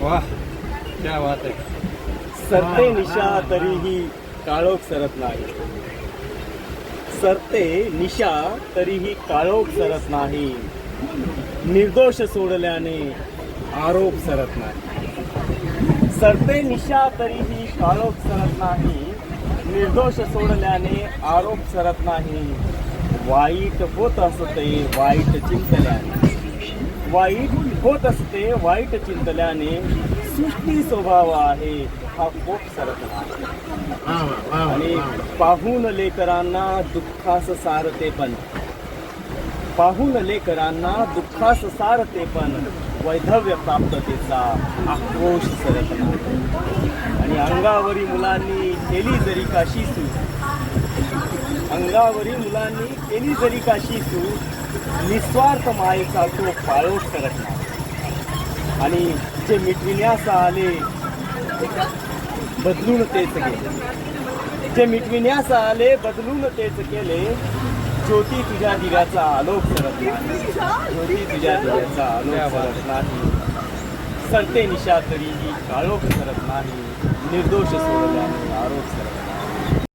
वाह, क्या बात आहे. सरते निशा तरीही काळोख सरत नाही. सरते निशा तरीही काळोख सरत नाही. निर्दोष सोडल्याने आरोप सरत नाही. सरते निशा तरीही काळोख सरत नाही. निर्दोष सोडल्याने आरोप सरत नाही. वाईट होत असते वाईट चिंतल्याने. वाईट होत असते वाईट चिंतल्याने. सृष्टी स्वभाव आहे हा कोप सरत नाही. आणि पाहून लेकरांना दुःखास सारते पण. पाहून लेकरांना दुःखास सारते पण. वैधव्य प्राप्ततेचा आक्रोश सरत नाही. आणि अंगावरी मुलांनी केली जरी काशी सूज. अंगावरी मुलांनी केली जरी काशी सूज. निस्वार्थ मायेचा तो पाळोख करत नाही. आणि जे मिटविण्यास आले बदलून तेच केले. जे मिटविण्यास आले बदलून तेच केले. ज्योती तुझ्या दिव्याचा आलोक सरत नाही. ज्योती तुझ्या दिव्याचा आलोक सरत नाही. सरते निशा तरीही काळोख सरत नाही. निर्दोष सोडल्याने आरोप सरत नाही.